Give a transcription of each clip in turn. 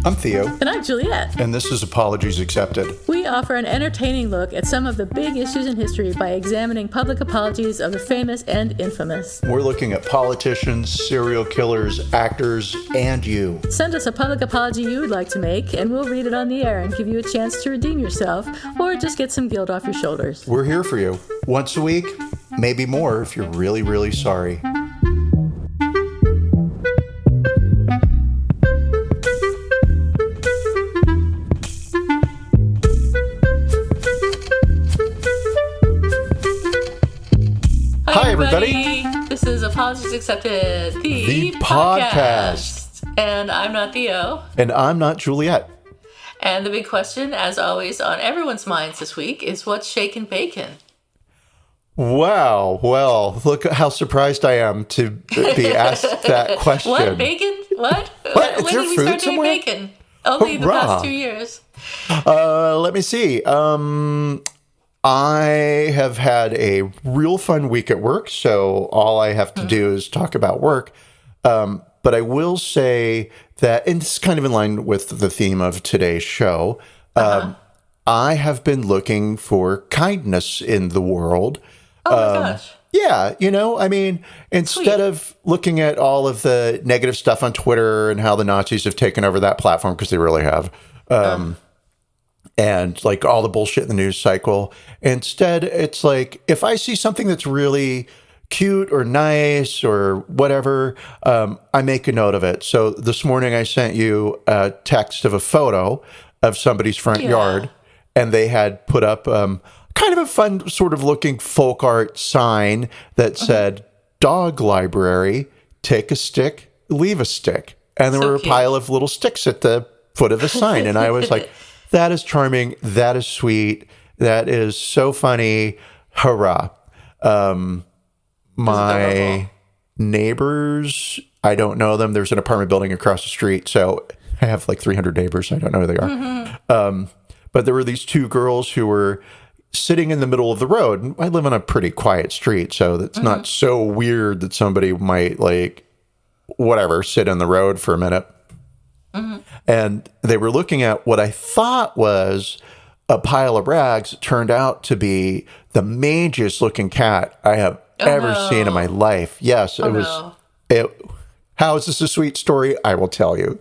I'm Theo. And I'm Juliet. And this is Apologies Accepted. We offer an entertaining look at some of the big issues in history by examining public apologies of the famous and infamous. We're looking at politicians, serial killers, actors, and you. Send us a public apology you would like to make, and we'll read it on the air and give you a chance to redeem yourself, or just get some guilt off your shoulders. We're here for you. Once a week, maybe more if you're really, really sorry. Hi, everybody. This is Apologies Accepted, the podcast. And I'm not Theo. And I'm not Juliet. And the big question, as always, on everyone's minds this week is what's shakin' bacon? Wow. Well, look at how surprised I am to be asked that question. What? Bacon? What? What? When did we start doing bacon? Only the past 2 years. Let me see. I have had a real fun week at work, so all I have to do is talk about work. But I will say that, and it's kind of in line with the theme of today's show, I have been looking for kindness in the world. Oh my gosh. Yeah, I mean, instead of looking at all of the negative stuff on Twitter and how the Nazis have taken over that platform, because they really have, and like all the bullshit in the news cycle. Instead, it's like, if I see something that's really cute or nice or whatever, I make a note of it. So this morning I sent you a text of a photo of somebody's front yard, and they had put up kind of a fun sort of looking folk art sign that said, "Dog library, take a stick, leave a stick." And there were a pile of little sticks at the foot of the sign. And I was like, that is charming. That is sweet. That is so funny. Hurrah. My neighbors, I don't know them. There's an apartment building across the street. So I have like 300 neighbors. I don't know who they are. But there were these two girls who were sitting in the middle of the road. And I live on a pretty quiet street, so that's not so weird that somebody might sit in the road for a minute. And they were looking at what I thought was a pile of rags. It turned out to be the mangiest looking cat I have ever seen in my life. Yes, it was. How is this a sweet story? I will tell you.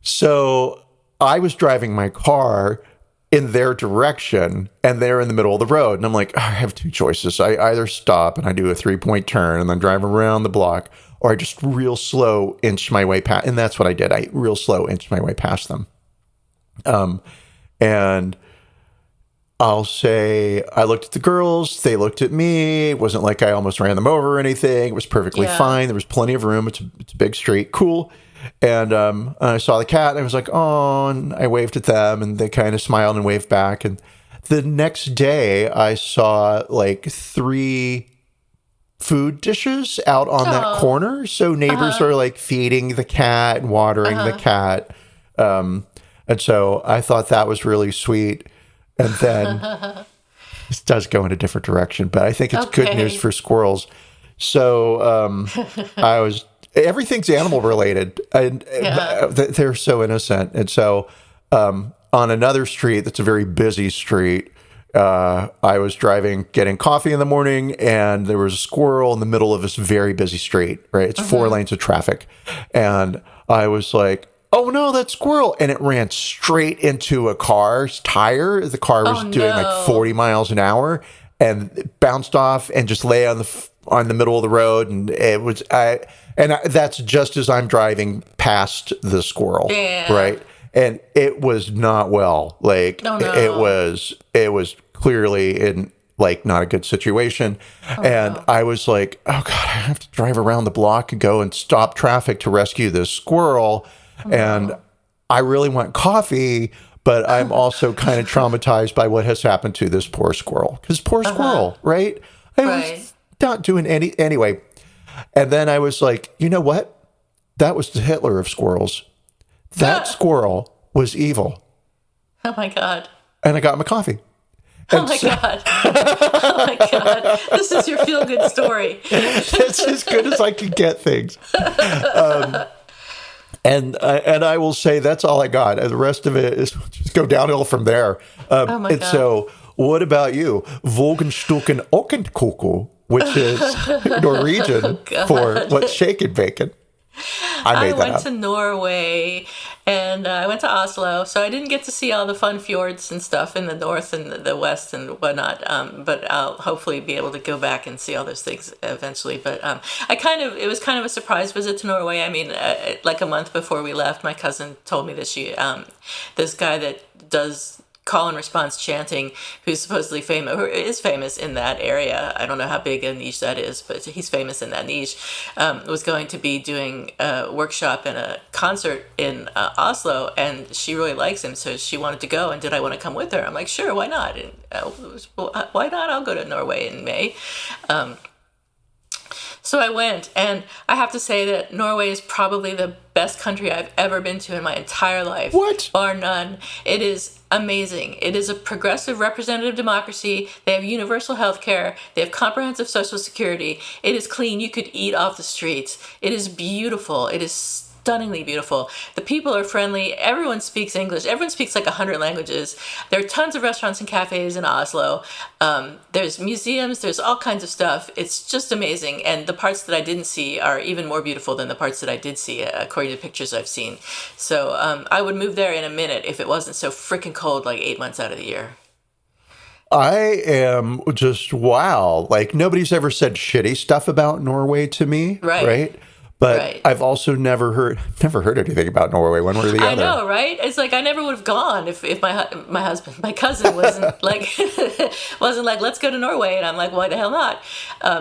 So I was driving my car in their direction, and they're in the middle of the road. And I'm like, I have two choices. I either stop and I do a 3-point turn and then drive around the block, or I just real slow inch my way past. And that's what I did. I real slow inch my way past them. And I'll say I looked at the girls. They looked at me. It wasn't like I almost ran them over or anything. It was perfectly fine. There was plenty of room. It's a big street. Cool. And I saw the cat, and I was like, oh, and I waved at them, and they kind of smiled and waved back. And the next day, I saw like 3 food dishes out on that corner. So neighbors are like feeding the cat and watering the cat. And so I thought that was really sweet. And then this does go in a different direction, but I think it's good news for squirrels. So everything's animal related, and they're so innocent. And so on another street that's a very busy street, I was driving, getting coffee in the morning, and there was a squirrel in the middle of this very busy street, right? It's 4 lanes of traffic. And I was like, oh no, that squirrel. And it ran straight into a car's tire. The car was doing like 40 miles an hour, and it bounced off and just lay on the middle of the road. And it was, that's just as I'm driving past the squirrel, right? And it was not well. Like, it was clearly in like not a good situation. I was like, oh God, I have to drive around the block and go and stop traffic to rescue this squirrel. And I really want coffee, but I'm also kind of traumatized by what has happened to this poor squirrel. Because poor squirrel, right? I was not doing anyway. And then I was like, you know what? That was the Hitler of squirrels. That squirrel was evil. Oh my God. And I got him a coffee. Oh my God. Oh my God. This is your feel-good story. It's as good as I can get things. And I will say that's all I got. And the rest of it is just go downhill from there. Oh my God. So, what about you? Volgenstuken Okenkoko, which is Norwegian for what's shaken bacon. I went to Norway and I went to Oslo, so I didn't get to see all the fun fjords and stuff in the north and the west and whatnot. But I'll hopefully be able to go back and see all those things eventually. But it was kind of a surprise visit to Norway. I mean, like a month before we left, my cousin told me that this guy that does call and response chanting, who's supposedly famous, or is famous in that area. I don't know how big a niche that is, but he's famous in that niche. Was going to be doing a workshop and a concert in Oslo, and she really likes him, so she wanted to go. And did I want to come with her? I'm like, sure, why not? And why not? I'll go to Norway in May. So I went, and I have to say that Norway is probably the best country I've ever been to in my entire life. What? Bar none. It is amazing. It is a progressive representative democracy. They have universal health care. They have comprehensive social security. It is clean. You could eat off the streets. It is beautiful. It is stunningly beautiful. The people are friendly. Everyone speaks English. Everyone speaks like 100 languages. There are tons of restaurants and cafes in Oslo. There's museums. There's all kinds of stuff. It's just amazing. And the parts that I didn't see are even more beautiful than the parts that I did see, according to pictures I've seen. So I would move there in a minute if it wasn't so freaking cold like 8 months out of the year. I am just, wow. Like, nobody's ever said shitty stuff about Norway to me. Right? But I've also never heard anything about Norway one way or the other. I know, right? It's like I never would have gone if my cousin wasn't like let's go to Norway, and I'm like, why the hell not?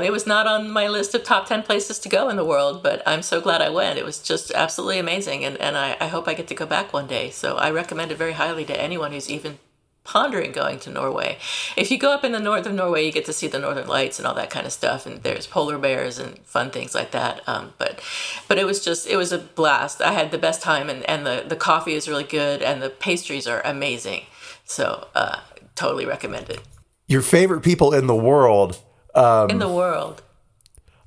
It was not on my list of top 10 places to go in the world, but I'm so glad I went. It was just absolutely amazing, and I hope I get to go back one day. So I recommend it very highly to anyone who's even pondering going to Norway. If you go up in the north of Norway, you get to see the northern lights and all that kind of stuff, and there's polar bears and fun things like that. But it was a blast. I had the best time, and the coffee is really good, and the pastries are amazing. So totally recommend it. Your favorite people in the world. In the world.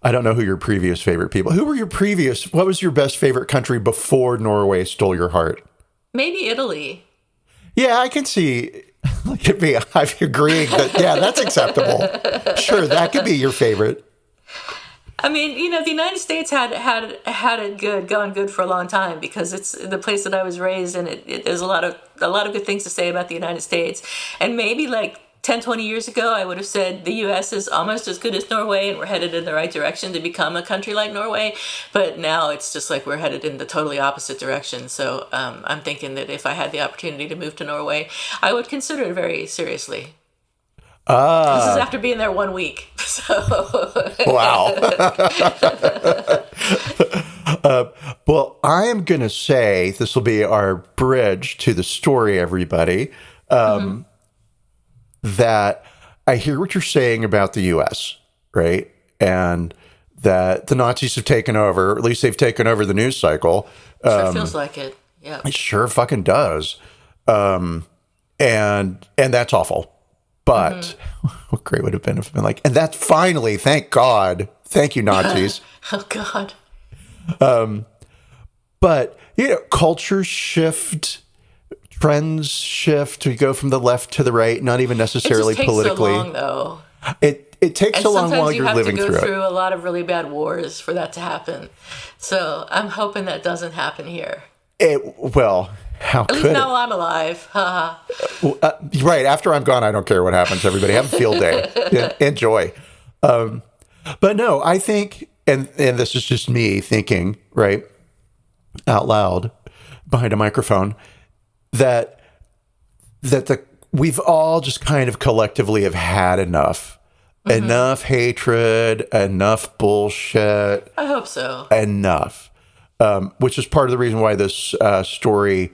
I don't know who your previous favorite people. Who were your previous? What was your best favorite country before Norway stole your heart? Maybe Italy. Yeah, I can see. Look at me. I'm agreeing that, yeah, that's acceptable. Sure, that could be your favorite. I mean, the United States had it good, going good for a long time because it's the place that I was raised, and there's a lot of good things to say about the United States. And maybe like 10, 20 years ago, I would have said the U.S. is almost as good as Norway, and we're headed in the right direction to become a country like Norway. But now it's just like we're headed in the totally opposite direction. So I'm thinking that if I had the opportunity to move to Norway, I would consider it very seriously. This is after being there 1 week. So. Wow. Well, I am going to say this will be our bridge to the story, everybody. That I hear what you're saying about the U.S., right? And that the Nazis have taken over, or at least they've taken over the news cycle. Sure feels like it. Yeah. It sure fucking does. And that's awful. But what great would have been if it been like, and that's finally, thank God. Thank you, Nazis. Oh, God. But, cultures shift. Trends shift. We go from the left to the right, not even necessarily politically. It just takes so long, though. It takes so long while you're living through it. Sometimes you have to go through a lot of really bad wars for that to happen. So I'm hoping that doesn't happen here. How could it? At least now I'm alive. Right. After I'm gone, I don't care what happens. Everybody have a field day. Enjoy. But no, I think, and this is just me thinking, right, out loud behind a microphone, that we've all just kind of collectively have had enough. Enough hatred, enough bullshit. I hope so. Enough. Which is part of the reason why this story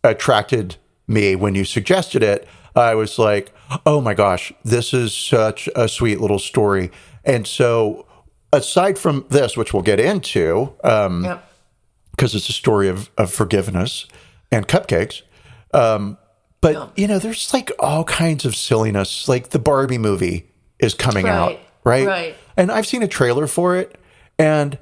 attracted me when you suggested it. I was like, oh my gosh, this is such a sweet little story. And so aside from this, which we'll get into, because it's a story of forgiveness and cupcakes. But, there's like all kinds of silliness. Like the Barbie movie is coming out, right? Right. And I've seen a trailer for it, and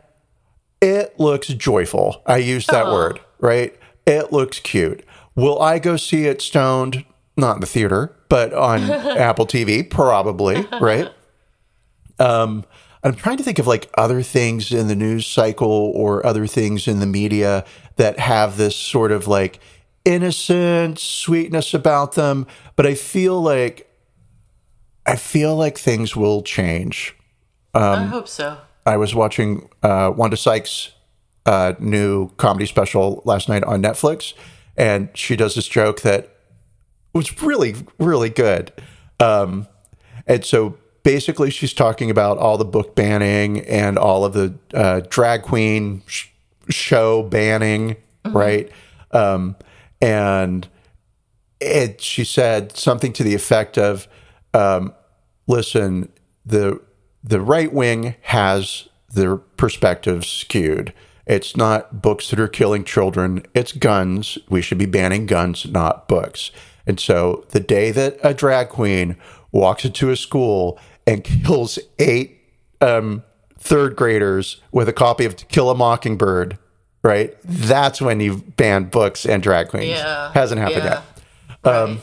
It looks joyful. I use that word, right? It looks cute. Will I go see it stoned? Not in the theater, but on Apple TV, probably, right? I'm trying to think of like other things in the news cycle or other things in the media that have this sort of like innocent sweetness about them, but I feel like things will change. I hope so. I was watching Wanda Sykes' new comedy special last night on Netflix, and she does this joke that was really, really good. And so basically she's talking about all the book banning and all of the drag queen show banning, right? And she said something to the effect of, listen, the right wing has their perspectives skewed. It's not books that are killing children. It's guns. We should be banning guns, not books. And so the day that a drag queen walks into a school and kills 8 third graders with a copy of To Kill a Mockingbird, right? That's when you ban books and drag queens. Yeah. Hasn't happened yet. Right.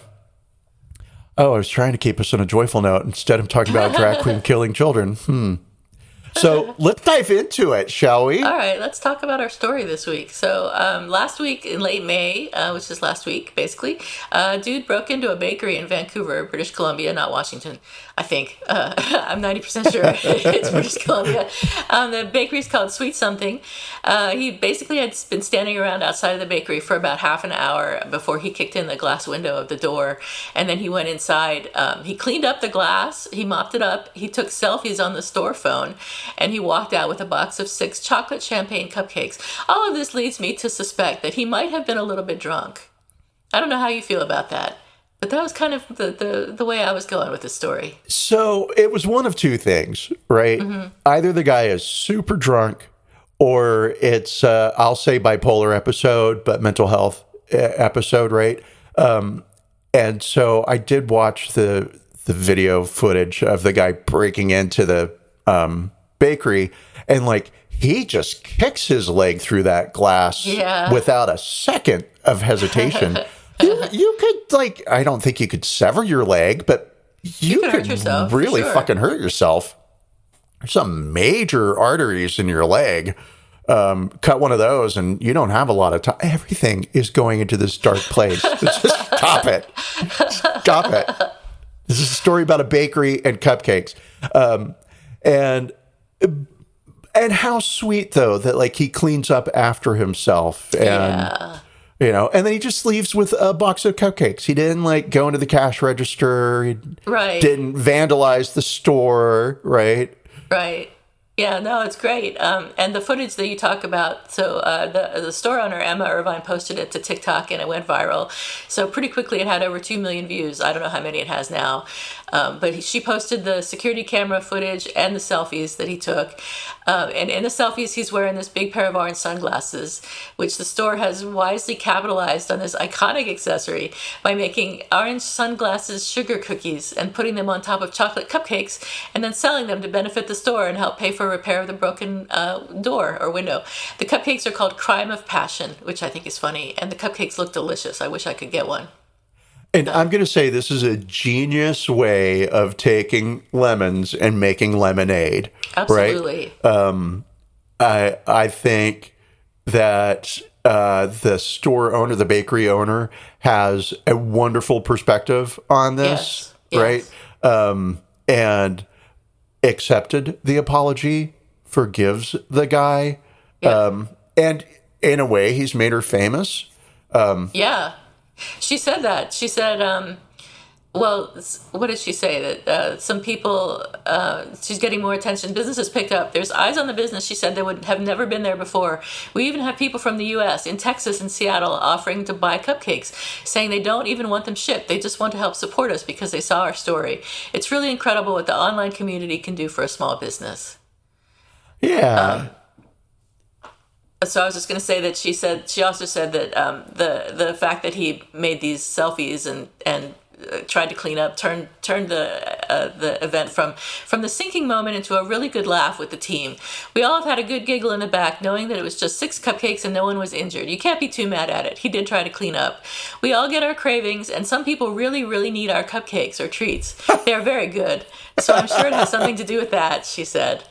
I was trying to keep us on a joyful note instead of talking about drag queen killing children. So let's dive into it, shall we? All right, let's talk about our story this week. So last week in late May, which is last week, basically, a dude broke into a bakery in Vancouver, British Columbia, not Washington, I think. I'm 90% sure it's British Columbia. The bakery's called Sweet Something. He basically had been standing around outside of the bakery for about half an hour before he kicked in the glass window of the door. And then he went inside. He cleaned up the glass. He mopped it up. He took selfies on the store phone. And he walked out with a box of 6 chocolate champagne cupcakes. All of this leads me to suspect that he might have been a little bit drunk. I don't know how you feel about that, but that was kind of the way I was going with the story. So it was one of two things, right? Either the guy is super drunk, or it's, I'll say bipolar episode, but mental health episode, right? And so I did watch the video footage of the guy breaking into the bakery, and like he just kicks his leg through that glass without a second of hesitation. you could, like, I don't think you could sever your leg, but you could hurt yourself, really sure. fucking hurt yourself. There's some major arteries in your leg. Cut one of those and you don't have a lot of time. Everything is going into this dark place. Just stop it. Stop it. This is a story about a bakery and cupcakes. And how sweet though that like he cleans up after himself and you know, and then he just leaves with a box of cupcakes. He didn't like go into the cash register. He didn't vandalize the store, right? Right. Yeah, no, it's great. And the footage that you talk about, so the store owner, Emma Irvine, posted it to TikTok and it went viral. So pretty quickly it had over 2 million views. I don't know how many it has now. But she posted the security camera footage and the selfies that he took. And in the selfies, he's wearing this big pair of orange sunglasses, which the store has wisely capitalized on this iconic accessory by making orange sunglasses sugar cookies and putting them on top of chocolate cupcakes and then selling them to benefit the store and help pay for repair of the broken door or window. The cupcakes are called Crime of Passion, which I think is funny. And the cupcakes look delicious. I wish I could get one. And I'm going to say this is a genius way of taking lemons and making lemonade. Absolutely. Right? I think that the store owner, the bakery owner, has a wonderful perspective on this, right? And accepted the apology, forgives the guy, and in a way, he's made her famous. She said that. She said, well, what did she say? That some people, she's getting more attention. Businesses picked up. There's eyes on the business. She said they would have never been there before. We even have people from the U.S., in Texas and Seattle, offering to buy cupcakes, saying they don't even want them shipped. They just want to help support us because they saw our story. It's really incredible what the online community can do for a small business. Yeah. So I was just going to say that she also said that the fact that he made these selfies and tried to clean up, turned the event from the sinking moment into a really good laugh with the team. We all have had a good giggle in the back, knowing that it was just 6 cupcakes and no one was injured. You can't be too mad at it. He did try to clean up. We all get our cravings, and some people really, really need our cupcakes or treats. They are very good. So I'm sure it has something to do with that, she said.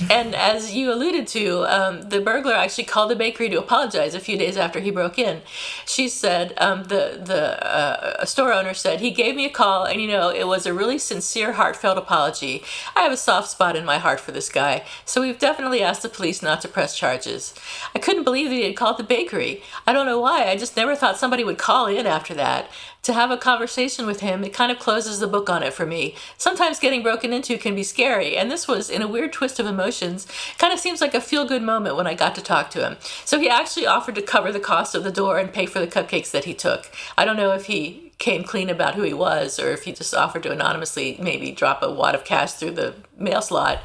And as you alluded to, the burglar actually called the bakery to apologize a few days after he broke in. She said, the store owner said, he gave me a call, and it was a really sincere, heartfelt apology. I have a soft spot in my heart for this guy, so we've definitely asked the police not to press charges. I couldn't believe that he had called the bakery. I don't know why, I just never thought somebody would call in after that. To have a conversation with him, it kind of closes the book on it for me. Sometimes getting broken into can be scary, and this was, in a weird twist of emotions, kind of seems like a feel-good moment when I got to talk to him. So he actually offered to cover the cost of the door and pay for the cupcakes that he took. I don't know if he came clean about who he was, or if he just offered to anonymously maybe drop a wad of cash through the mail slot.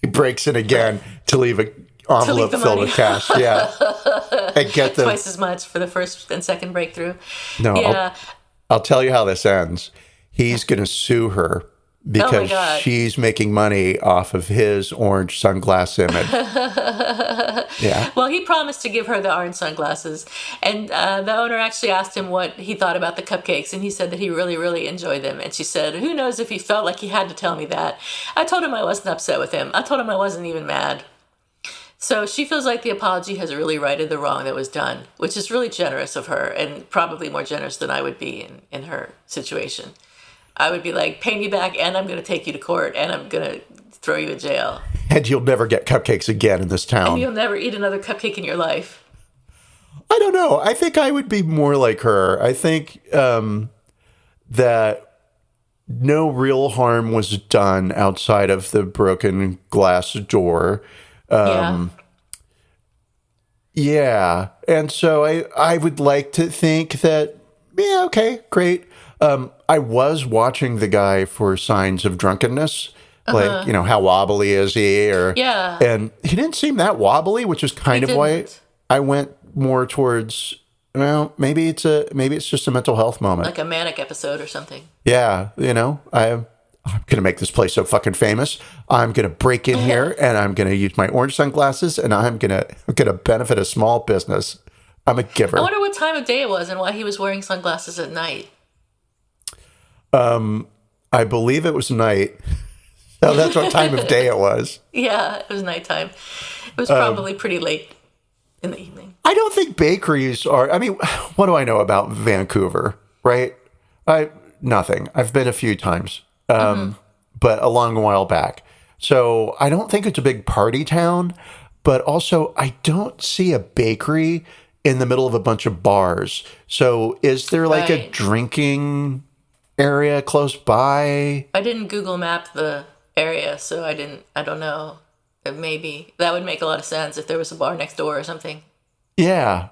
He breaks in again to leave a envelope filled with cash, yeah, and get the twice as much for the first and second breakthrough. No, yeah. I'll tell you how this ends. He's going to sue her because she's making money off of his orange sunglass image. Yeah. Well, he promised to give her the orange sunglasses, and the owner actually asked him what he thought about the cupcakes, and he said that he really, really enjoyed them. And she said, "Who knows if he felt like he had to tell me that? I told him I wasn't upset with him. I told him I wasn't even mad." So she feels like the apology has really righted the wrong that was done, which is really generous of her, and probably more generous than I would be in her situation. I would be like, pay me back, and I'm going to take you to court, and I'm going to throw you in jail. And you'll never get cupcakes again in this town. And you'll never eat another cupcake in your life. I don't know. I think I would be more like her. I think that no real harm was done outside of the broken glass door. Yeah. And so I would like to think that, yeah, okay, great. I was watching the guy for signs of drunkenness. Like, how wobbly is he? And he didn't seem that wobbly, which is kind of why I went more towards, well, maybe it's just a mental health moment. Like a manic episode or something. Yeah. I'm going to make this place so fucking famous. I'm going to break in here, and I'm going to use my orange sunglasses, and I'm going to benefit a small business. I'm a giver. I wonder what time of day it was and why he was wearing sunglasses at night. I believe it was night. So that's what time of day it was. Yeah, it was nighttime. It was probably pretty late in the evening. I don't think bakeries are... I mean, what do I know about Vancouver, right? Nothing. I've been a few times. But a long while back. So I don't think it's a big party town, but also I don't see a bakery in the middle of a bunch of bars. So is there like a drinking area close by? I didn't Google map the area, so I don't know. Maybe that would make a lot of sense if there was a bar next door or something. Yeah,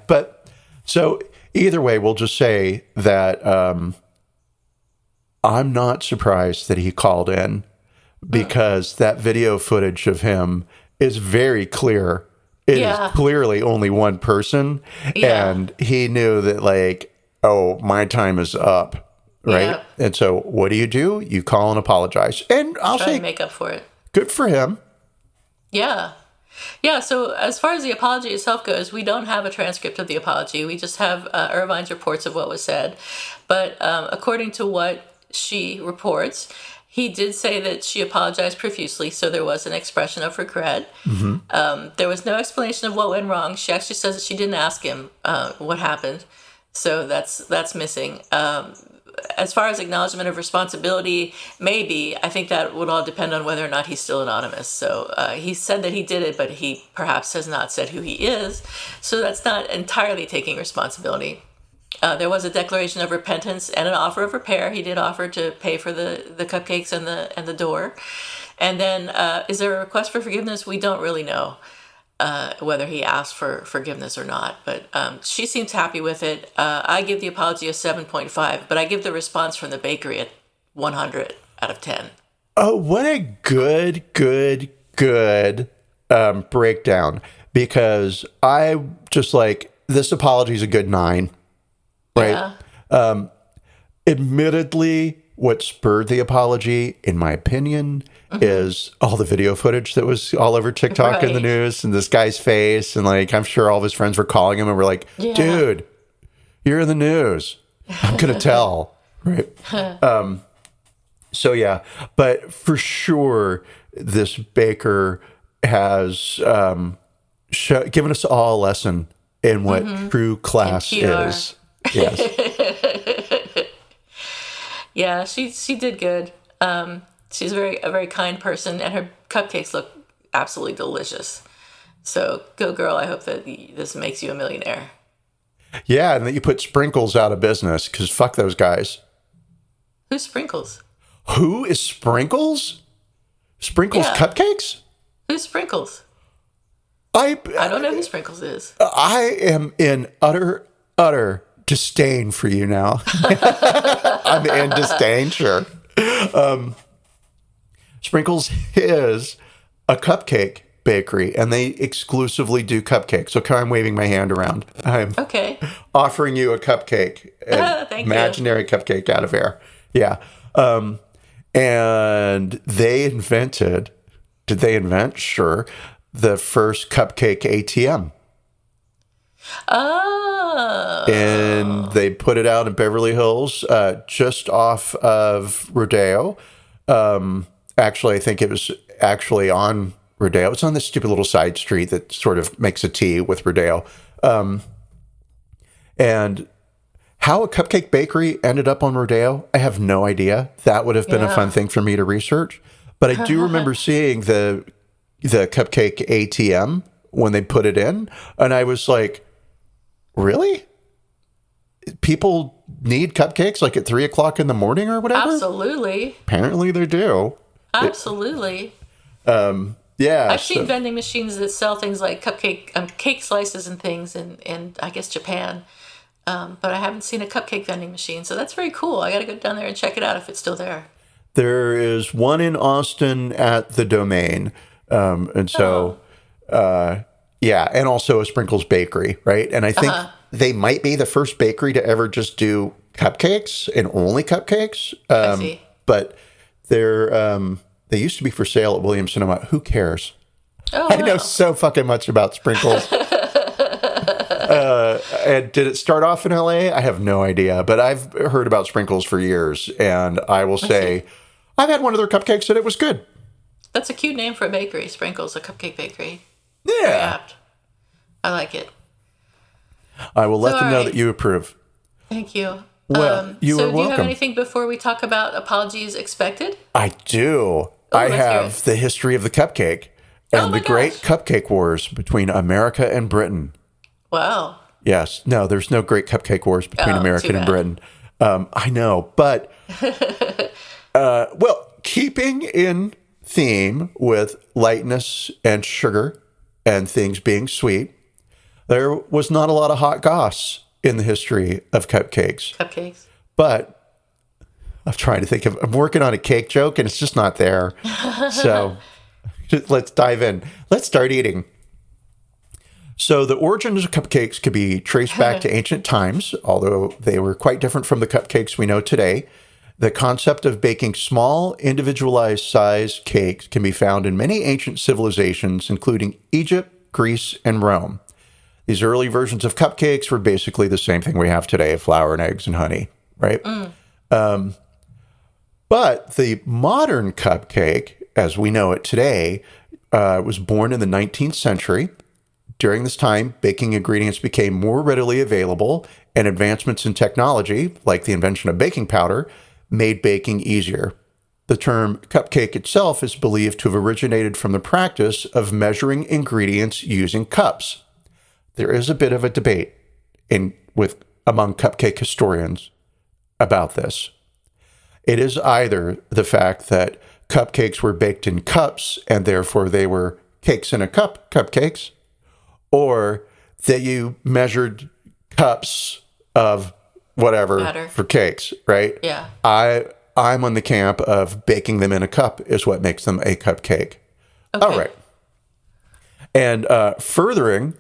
but so either way, we'll just say that, I'm not surprised that he called in because that video footage of him is very clear. It is clearly only one person. Yeah. And he knew that, like, oh, my time is up. Right. Yeah. And so what do? You call and apologize. And I'll try say, to make up for it. Good for him. Yeah. Yeah, so as far as the apology itself goes, we don't have a transcript of the apology. We just have Irvine's reports of what was said. But according to what she reports, he did say that she apologized profusely, so there was an expression of regret. There was no explanation of what went wrong. She actually says that she didn't ask him what happened, so that's missing. As far as acknowledgement of responsibility, maybe, I think that would all depend on whether or not he's still anonymous. So he said that he did it, but he perhaps has not said who he is, so that's not entirely taking responsibility. There was a declaration of repentance and an offer of repair. He did offer to pay for the cupcakes and the door. And then, is there a request for forgiveness? We don't really know whether he asked for forgiveness or not. But she seems happy with it. I give the apology a 7.5, but I give the response from the bakery at 100 out of 10. Oh, what a good breakdown. Because I just like, this apology is a good 9. Right. Yeah. Admittedly, what spurred the apology, in my opinion, is all the video footage that was all over TikTok in the news, and this guy's face, and like I'm sure all of his friends were calling him and were like, dude, you're in the news. I'm gonna tell. Right. So yeah, but for sure this baker has given us all a lesson in what true class is. Yes. Yeah, she did good. She's a very kind person, and her cupcakes look absolutely delicious. So go girl, I hope that this makes you a millionaire. Yeah, and that you put Sprinkles out of business, because fuck those guys. Who's Sprinkles? Who is Sprinkles? Sprinkles Cupcakes? Who's Sprinkles? I don't know who Sprinkles is. I am in utter disdain for you now. I'm in disdain, sure. Sprinkles is a cupcake bakery, and they exclusively do cupcakes. So I'm waving my hand around. I'm offering you a cupcake, an imaginary cupcake out of air. Yeah. And they invented, did they invent? Sure. The first cupcake ATM. Oh. And they put it out in Beverly Hills, just off of Rodeo. Actually, I think it was actually on Rodeo. It's on this stupid little side street that sort of makes a T with Rodeo. And how a cupcake bakery ended up on Rodeo, I have no idea. That would have been a fun thing for me to research. But I do remember seeing the cupcake ATM when they put it in. And I was like, really? People need cupcakes like at 3 o'clock in the morning or whatever? Absolutely. Apparently they do. Absolutely. Yeah. I've seen vending machines that sell things like cake slices and things in I guess Japan. But I haven't seen a cupcake vending machine. So that's very cool. I got to go down there and check it out if it's still there. There is one in Austin at the Domain. And so, and also a Sprinkles Bakery, right? And I think they might be the first bakery to ever just do cupcakes and only cupcakes. I see. But they used to be for sale at Williams-Sonoma. Who cares? Oh, I know so fucking much about Sprinkles. And did it start off in LA? I have no idea, but I've heard about Sprinkles for years, and I will say I've had one of their cupcakes and it was good. That's a cute name for a bakery, Sprinkles, a cupcake bakery. Yeah. Very apt. I like it. I will let them know that you approve. Thank you. Well, you are welcome. So do you have anything before we talk about apologies expected? I do. I have the history of the cupcake and the great cupcake wars between America and Britain. Wow. Yes. No, there's no great cupcake wars between America and Britain. I know. But, keeping in theme with lightness and sugar and things being sweet, there was not a lot of hot goss in the history of cupcakes. But I'm trying to think I'm working on a cake joke and it's just not there. So let's dive in. Let's start eating. So the origins of cupcakes could be traced back to ancient times, although they were quite different from the cupcakes we know today. The concept of baking small, individualized sized cakes can be found in many ancient civilizations, including Egypt, Greece, and Rome. These early versions of cupcakes were basically the same thing we have today, flour and eggs and honey, right? But the modern cupcake, as we know it today, was born in the 19th century. During this time, baking ingredients became more readily available, and advancements in technology, like the invention of baking powder, made baking easier. The term cupcake itself is believed to have originated from the practice of measuring ingredients using cups. There is a bit of a debate among cupcake historians about this. It is either the fact that cupcakes were baked in cups and therefore they were cakes in a cup cupcakes, or that you measured cups of whatever for cakes, right? Yeah. I'm on the camp of baking them in a cup is what makes them a cupcake. Okay. All right. And furthering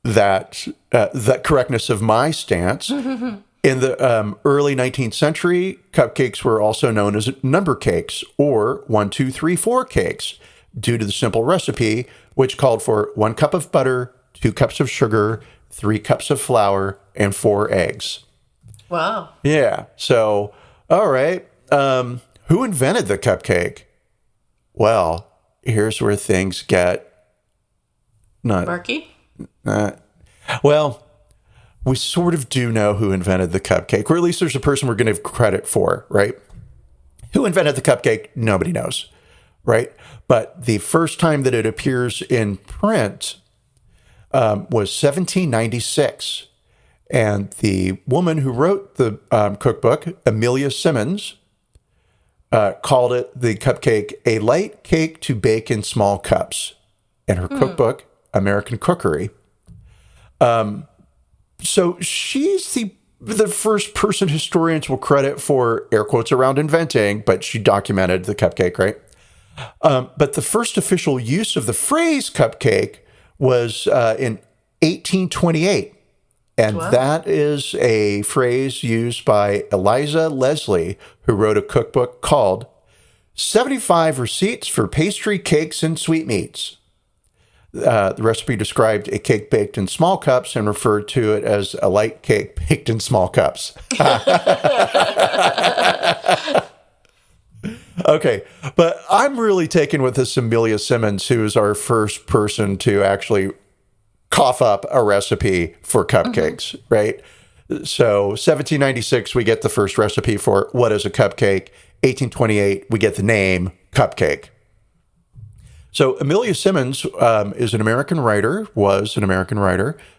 that the correctness of my stance, In the early 19th century, cupcakes were also known as number cakes or 1, 2, 3, 4 cakes due to the simple recipe, which called for 1 cup of butter, 2 cups of sugar, 3 cups of flour, and 4 eggs. Wow. Yeah. So, all right. Who invented the cupcake? Well, here's where things get not murky. Well, we sort of do know who invented the cupcake, or at least there's a person we're going to give credit for, right? Who invented the cupcake? Nobody knows, right? But the first time that it appears in print was 1796. And the woman who wrote the cookbook, Amelia Simmons, called it the cupcake a light cake to bake in small cups. In her cookbook, American Cookery. So she's the first person historians will credit for air quotes around inventing, but she documented the cupcake, right? But the first official use of the phrase cupcake was in 1828. And that is a phrase used by Eliza Leslie, who wrote a cookbook called 75 Receipts for Pastry, Cakes, and Sweetmeats. The recipe described a cake baked in small cups and referred to it as a light cake baked in small cups. Okay, but I'm really taken with this Amelia Simmons, who is our first person to actually cough up a recipe for cupcakes, right? So 1796, we get the first recipe for what is a cupcake. 1828, we get the name cupcake. So Amelia Simmons was an American writer,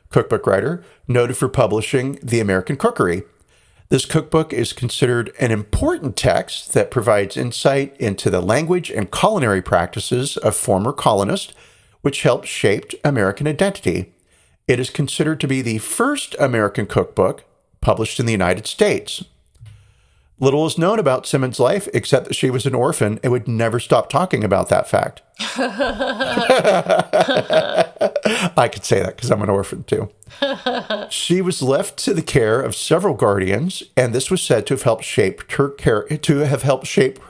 cookbook writer, noted for publishing The American Cookery. This cookbook is considered an important text that provides insight into the language and culinary practices of former colonists, which helped shape American identity. It is considered to be the first American cookbook published in the United States. Little is known about Simmons' life except that she was an orphan and would never stop talking about that fact. I could say that because I'm an orphan too. She was left to the care of several guardians, and this was said to have helped shape her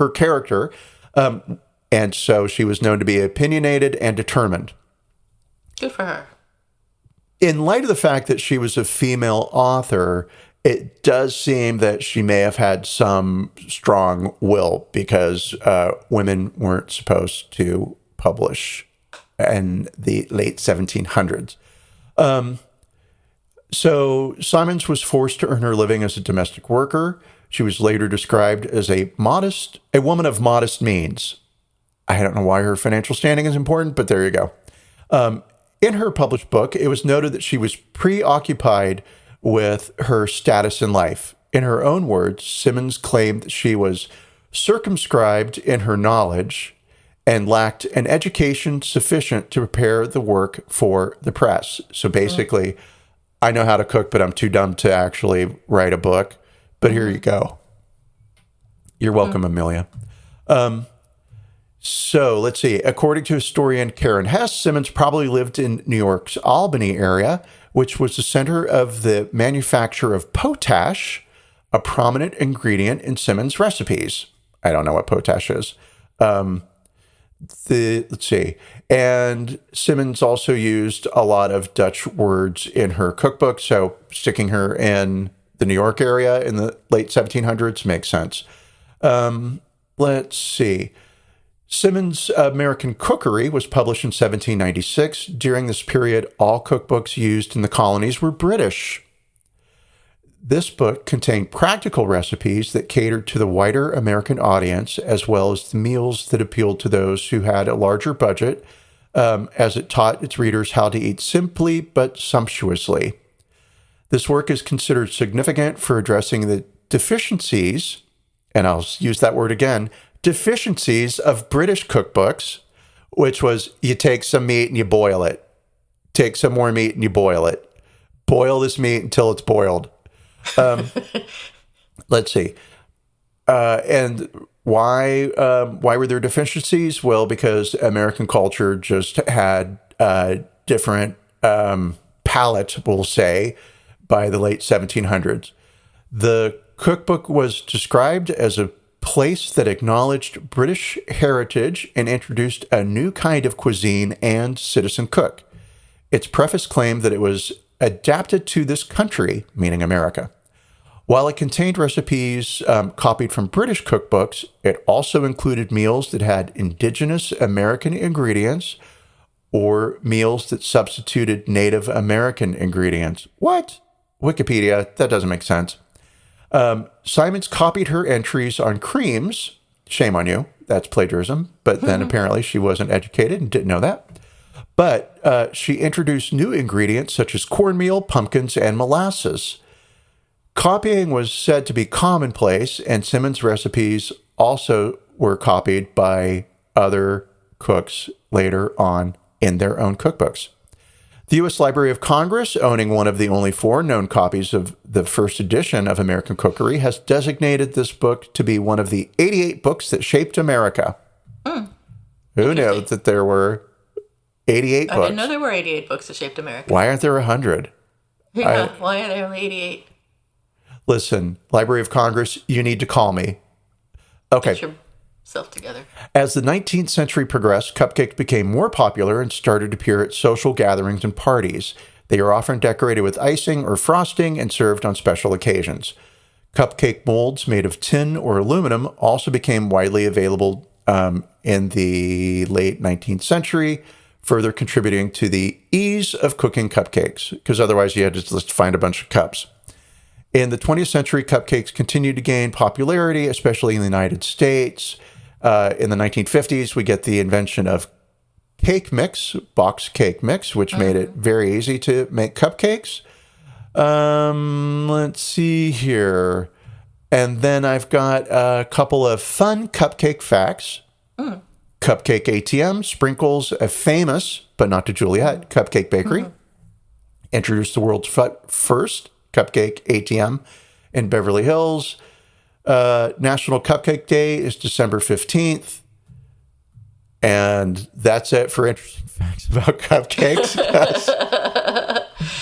character. And so she was known to be opinionated and determined. Good for her. In light of the fact that she was a female author, it does seem that she may have had some strong will because women weren't supposed to publish in the late 1700s. So Simmons was forced to earn her living as a domestic worker. She was later described as a woman of modest means. I don't know why her financial standing is important, but there you go. In her published book, it was noted that she was preoccupied with her status in life. In her own words, Simmons claimed that she was circumscribed in her knowledge and lacked an education sufficient to prepare the work for the press. So basically, I know how to cook, but I'm too dumb to actually write a book. But here you go. You're welcome, Amelia. So let's see. According to historian Karen Hess, Simmons probably lived in New York's Albany area, which was the center of the manufacture of potash, a prominent ingredient in Simmons' recipes. I don't know what potash is. Let's see. And Simmons also used a lot of Dutch words in her cookbook, so sticking her in the New York area in the late 1700s makes sense. Let's see. Simmons' American Cookery was published in 1796. During this period, all cookbooks used in the colonies were British. This book contained practical recipes that catered to the wider American audience, as well as the meals that appealed to those who had a larger budget, as it taught its readers how to eat simply but sumptuously. This work is considered significant for addressing the deficiencies, and I'll use that word again, deficiencies of British cookbooks, which was you take some meat and you boil it. Take some more meat and you boil it. Boil this meat until it's boiled. Let's see. And why were there deficiencies? Well, because American culture just had different palate, we'll say, by the late 1700s. The cookbook was described as a place that acknowledged British heritage and introduced a new kind of cuisine and citizen cook. Its preface claimed that it was adapted to this country, meaning America. While it contained recipes copied from British cookbooks, it also included meals that had indigenous American ingredients or meals that substituted Native American ingredients. What? Wikipedia, that doesn't make sense. Simons copied her entries on creams. Shame on you. That's plagiarism. But then apparently she wasn't educated and didn't know that. But she introduced new ingredients such as cornmeal, pumpkins, and molasses. Copying was said to be commonplace, and Simmons' recipes also were copied by other cooks later on in their own cookbooks. The U.S. Library of Congress, owning one of the only 4 known copies of the first edition of American Cookery, has designated this book to be one of the 88 books that shaped America. Who knew that there were 88 books? I didn't know there were 88 books that shaped America. Why aren't there 100? Yeah, why are there only 88? Listen, Library of Congress, you need to call me. Okay. Get yourself together. As the 19th century progressed, cupcakes became more popular and started to appear at social gatherings and parties. They are often decorated with icing or frosting and served on special occasions. Cupcake molds made of tin or aluminum also became widely available in the late 19th century, further contributing to the ease of cooking cupcakes, because otherwise you had to just find a bunch of cups. In the 20th century, cupcakes continued to gain popularity, especially in the United States. In the 1950s, we get the invention of cake mix, box cake mix, which made it very easy to make cupcakes. Let's see here. And then I've got a couple of fun cupcake facts. Cupcake ATM sprinkles a famous, but not to Juliet, cupcake bakery. Introduced the world's first cupcake ATM in Beverly Hills. National Cupcake Day is December 15th. And that's it for interesting facts about cupcakes.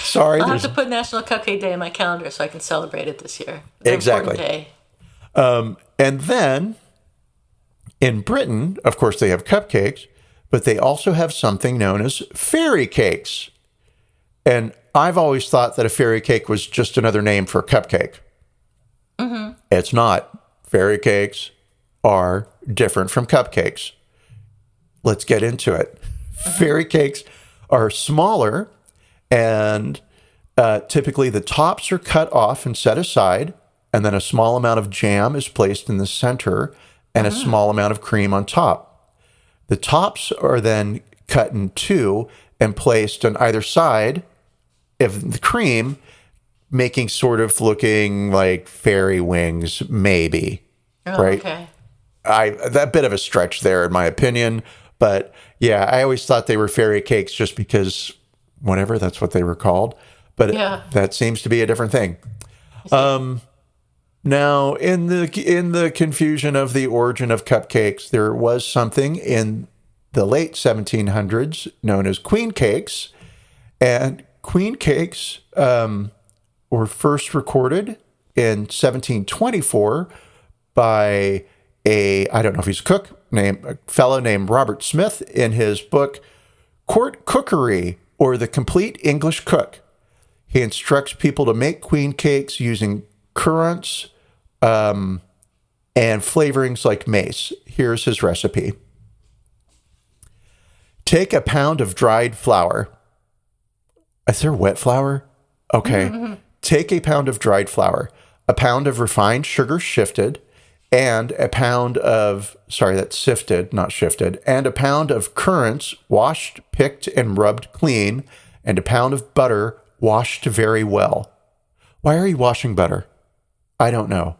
Sorry. I'll have to put National Cupcake Day in my calendar so I can celebrate it this year. It's exactly. An important day. And then in Britain, of course, they have cupcakes, but they also have something known as fairy cakes. And I've always thought that a fairy cake was just another name for a cupcake. It's not. Fairy cakes are different from cupcakes. Let's get into it. Fairy cakes are smaller, and typically the tops are cut off and set aside, and then a small amount of jam is placed in the center and a small amount of cream on top. The tops are then cut in 2 and placed on either side of the cream, making sort of looking like fairy wings, maybe. Right? Okay. That bit of a stretch there, in my opinion. But yeah, I always thought they were fairy cakes just because, whatever, that's what they were called. But that seems to be a different thing. Now, in the confusion of the origin of cupcakes, there was something in the late 1700s known as queen cakes. And queen cakes were first recorded in 1724 by I don't know if he's a cook, a fellow named Robert Smith, in his book Court Cookery, or The Complete English Cook. He instructs people to make queen cakes using currants and flavorings like mace. Here's his recipe. Take a pound of dried flour. Is there wet flour? Okay. Take a pound of dried flour, a pound of refined sugar sifted, and a pound of, that's sifted, not shifted, and a pound of currants washed, picked, and rubbed clean, and a pound of butter washed very well. Why are you washing butter? I don't know.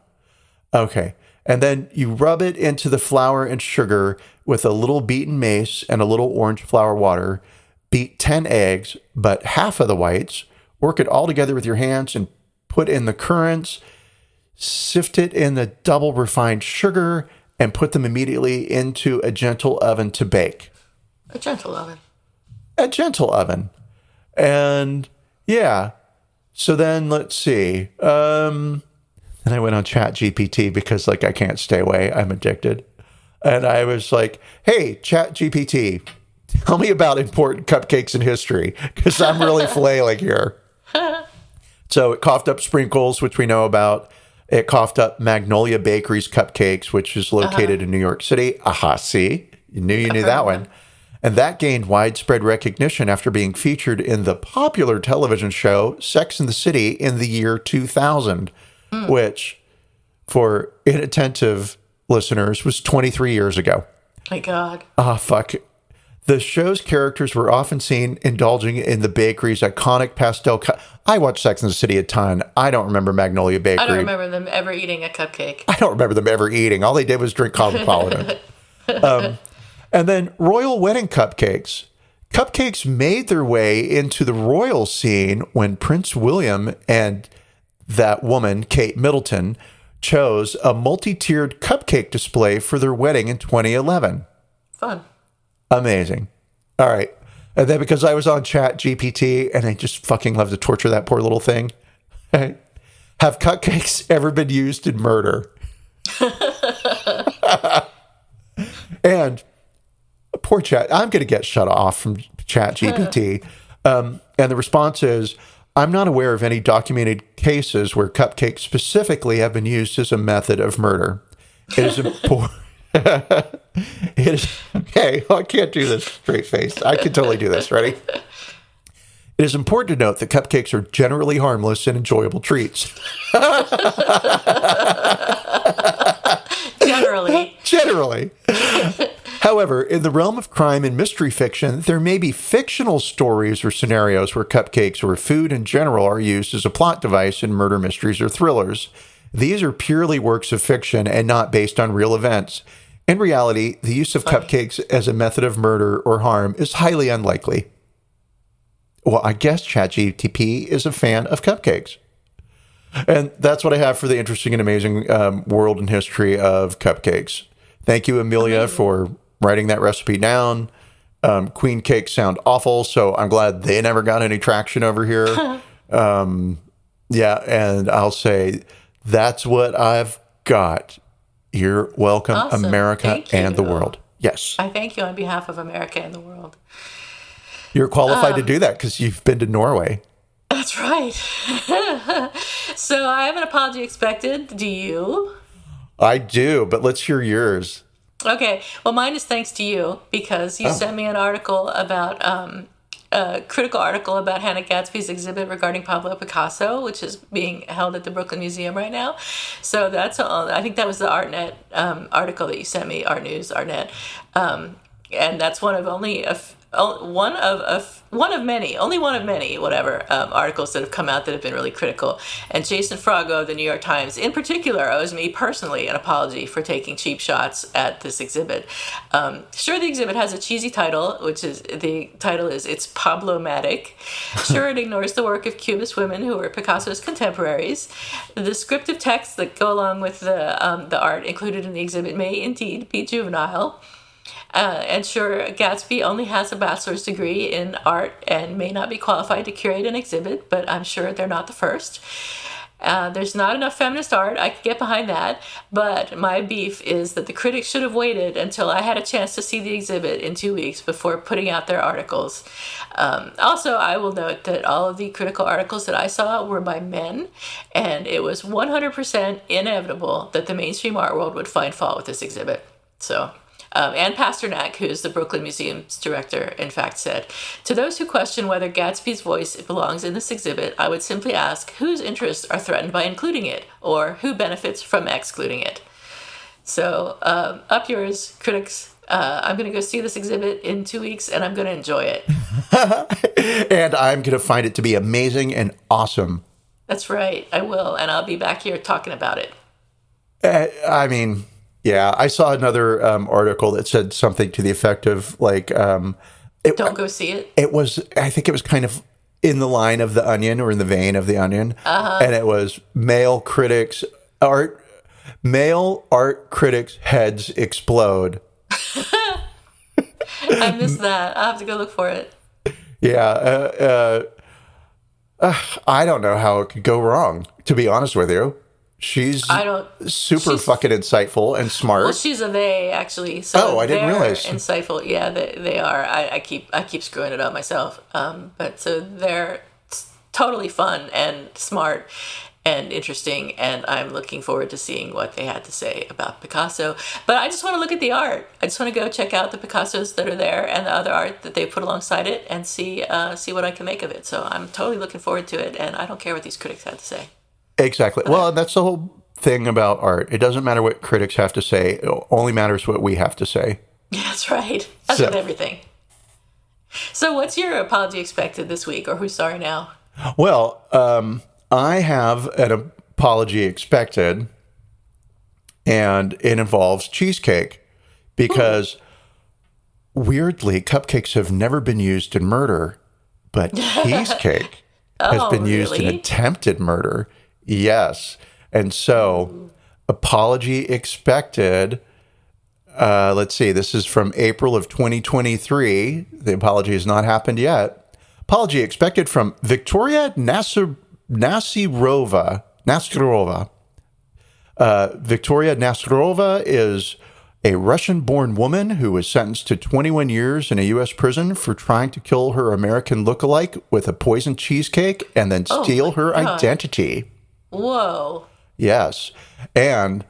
Okay. And then you rub it into the flour and sugar with a little beaten mace and a little orange flower water. Beat 10 eggs, but half of the whites. Work it all together with your hands and put in the currants. Sift it in the double refined sugar and put them immediately into a gentle oven to bake. A gentle oven. A gentle oven. And yeah. So then let's see. And I went on Chat GPT because like I can't stay away. I'm addicted. And I was like, hey, Chat GPT, tell me about important cupcakes in history because I'm really flailing here. So it coughed up Sprinkles, which we know about. It coughed up Magnolia Bakery's Cupcakes, which is located in New York City. Aha, see? You knew that one. And that gained widespread recognition after being featured in the popular television show Sex and the City in the year 2000, which, for inattentive listeners, was 23 years ago. My God. Ah, fuck. The show's characters were often seen indulging in the bakery's iconic pastel. I watched Sex and the City a ton. I don't remember Magnolia Bakery. I don't remember them ever eating a cupcake. I don't remember them ever eating. All they did was drink Cosmopolitan. And then Royal Wedding Cupcakes. Cupcakes made their way into the royal scene when Prince William and that woman, Kate Middleton, chose a multi-tiered cupcake display for their wedding in 2011. Fun. Amazing. All right. And then because I was on Chat GPT and I just fucking love to torture that poor little thing. Have cupcakes ever been used in murder? And poor Chat, I'm going to get shut off from Chat GPT. And the response is, I'm not aware of any documented cases where cupcakes specifically have been used as a method of murder. It is important. It is okay. I can't do this straight face. I can totally do this. Ready? It is important to note that cupcakes are generally harmless and enjoyable treats. Generally. However, in the realm of crime and mystery fiction, there may be fictional stories or scenarios where cupcakes or food in general are used as a plot device in murder mysteries or thrillers. These are purely works of fiction and not based on real events. In reality, the use of cupcakes as a method of murder or harm is highly unlikely. Well, I guess ChatGPT is a fan of cupcakes. And that's what I have for the interesting and amazing world and history of cupcakes. Thank you, Amelia, for writing that recipe down. Queen cakes sound awful, so I'm glad they never got any traction over here. Yeah, and I'll say that's what I've got. You're welcome, awesome. America and the world. Yes. I thank you on behalf of America and the world. You're qualified to do that because you've been to Norway. That's right. So I have an apology expected. Do you? I do, but let's hear yours. Okay. Well, mine is thanks to you because you sent me an article about a critical article about Hannah Gadsby's exhibit regarding Pablo Picasso, which is being held at the Brooklyn Museum right now. So that's all. I think that was the ArtNet article that you sent me, Art News, ArtNet, and that's one of only one of many articles that have come out that have been really critical. And Jason Frago of the New York Times, in particular, owes me personally an apology for taking cheap shots at this exhibit. Sure, the exhibit has a cheesy title, the title is "It's Pablo-matic." Sure, it ignores the work of Cubist women who were Picasso's contemporaries. The descriptive texts that go along with the art included in the exhibit may indeed be juvenile. And sure, Gatsby only has a bachelor's degree in art and may not be qualified to curate an exhibit, but I'm sure they're not the first. There's not enough feminist art. I could get behind that. But my beef is that the critics should have waited until I had a chance to see the exhibit in 2 weeks before putting out their articles. Also, I will note that all of the critical articles that I saw were by men, and it was 100% inevitable that the mainstream art world would find fault with this exhibit. So... Ann Pasternak, who is the Brooklyn Museum's director, in fact said, "To those who question whether Gatsby's voice belongs in this exhibit, I would simply ask whose interests are threatened by including it, or who benefits from excluding it." So, up yours, critics. I'm going to go see this exhibit in 2 weeks, and I'm going to enjoy it. And I'm going to find it to be amazing and awesome. That's right, I will, and I'll be back here talking about it. Yeah, I saw another article that said something to the effect of like, don't go see it. I think it was kind of in the line of The Onion or in the vein of The Onion, and it was male art critics heads explode. I missed that. I'll have to go look for it. Yeah, I don't know how it could go wrong. To be honest with you. She's she's fucking insightful and smart. Well, she's a they, actually. So I didn't realize. Insightful. Yeah, they are. I keep screwing it up myself. But so they're totally fun and smart and interesting, and I'm looking forward to seeing what they had to say about Picasso. But I just want to look at the art. I just want to go check out the Picassos that are there and the other art that they put alongside it, and see what I can make of it. So I'm totally looking forward to it, and I don't care what these critics had to say. Exactly. Well, that's the whole thing about art. It doesn't matter what critics have to say. It only matters what we have to say. That's right. That's with everything. So what's your apology expected this week, or who's sorry now? Well, I have an apology expected, and it involves cheesecake, because weirdly, cupcakes have never been used in murder, but cheesecake has been used in attempted murder. Yes. And so, apology expected. Let's see. This is from April of 2023. The apology has not happened yet. Apology expected from Victoria Nasirova. Victoria Nasirova is a Russian-born woman who was sentenced to 21 years in a U.S. prison for trying to kill her American lookalike with a poisoned cheesecake and then steal her identity. Whoa. Yes. And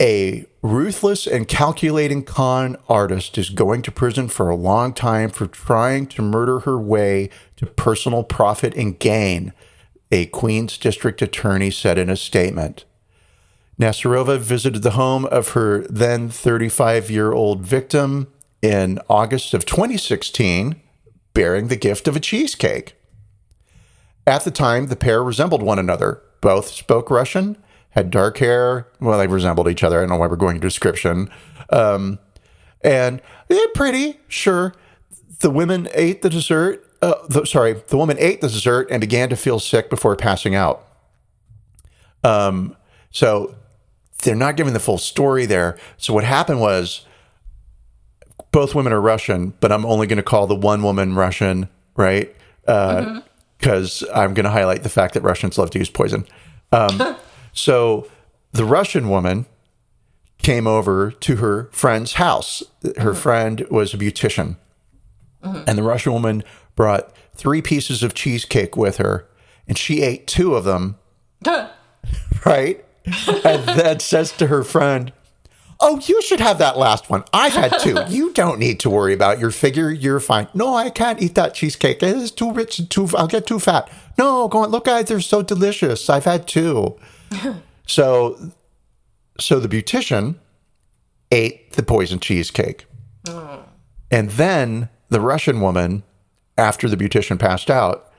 a ruthless and calculating con artist is going to prison for a long time for trying to murder her way to personal profit and gain, a Queens District Attorney said in a statement. Nasirova visited the home of her then 35-year-old victim in August of 2016, bearing the gift of a cheesecake. At the time, the pair resembled one another. Both spoke Russian, had dark hair. Well, they resembled each other. I don't know why we're going to description. And they're pretty, sure. The woman ate the dessert. The woman ate the dessert and began to feel sick before passing out. So they're not giving the full story there. So what happened was, both women are Russian, but I'm only going to call the one woman Russian, right? Because I'm going to highlight the fact that Russians love to use poison. So the Russian woman came over to her friend's house. Her friend was a beautician. And the Russian woman brought 3 pieces of cheesecake with her, and she ate 2 of them. Right? And then says to her friend, "Oh, you should have that last one. I've had 2. You don't need to worry about your figure. You're fine." "No, I can't eat that cheesecake. It is too rich and I'll get too fat." "No, go on. Look, guys, they're so delicious. I've had 2. So the beautician ate the poisoned cheesecake. And then the Russian woman, after the beautician passed out,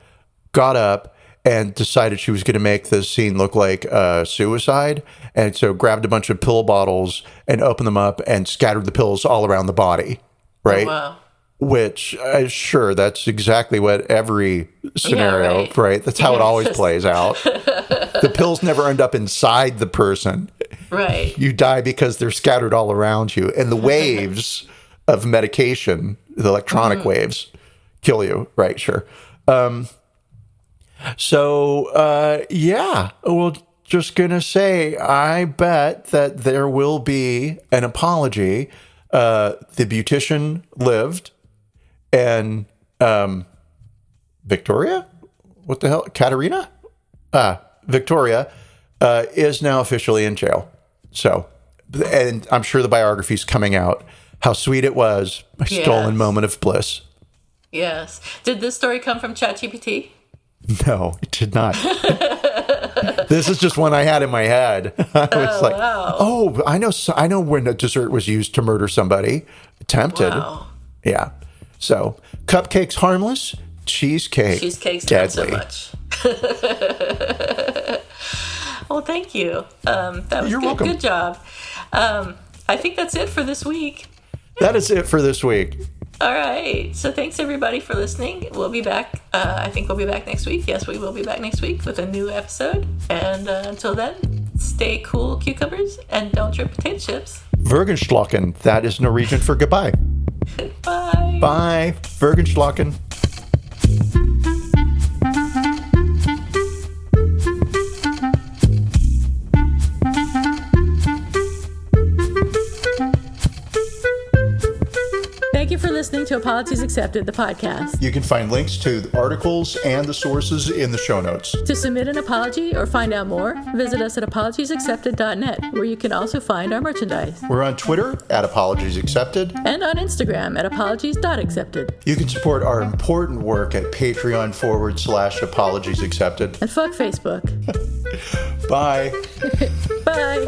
got up and decided she was going to make the scene look like suicide. And so grabbed a bunch of pill bottles and opened them up and scattered the pills all around the body. Right? Oh, wow. Which, sure, that's exactly what every scenario, right? That's how it always plays out. The pills never end up inside the person. Right. You die because they're scattered all around you. And the waves of medication, the electronic waves, kill you. Right, sure. Yeah, well, just going to say, I bet that there will be an apology. The beautician lived, and Victoria? What the hell? Katerina? Victoria is now officially in jail. So, and I'm sure the biography's coming out. How sweet it was. My stolen moment of bliss. Yes. Did this story come from ChatGPT? No, it did not. This is just one I had in my head. I was wow. I know when a dessert was used to murder somebody. Attempted. Wow. Yeah. So, cupcakes harmless, cheesecake's deadly. Not so much. Well, thank you. That was You're good. welcome. Good job. I think that's it for this week. That is it for this week. All right. So thanks, everybody, for listening. We'll be back. I think we'll be back next week. Yes, we will be back next week with a new episode. And until then, stay cool, cucumbers, and don't drip potato chips. Vergenschlocken. That is Norwegian for goodbye. Bye. Bye. Vergenschlocken. listening to Apologies Accepted, the podcast. You can find links to the articles and the sources in the show notes. To submit an apology or find out more, visit us at apologiesaccepted.net, where you can also find our merchandise. We're on Twitter at Apologies Accepted. And on Instagram at apologies.accepted. You can support our important work at Patreon.com/Apologies Accepted. And fuck Facebook. Bye. Bye.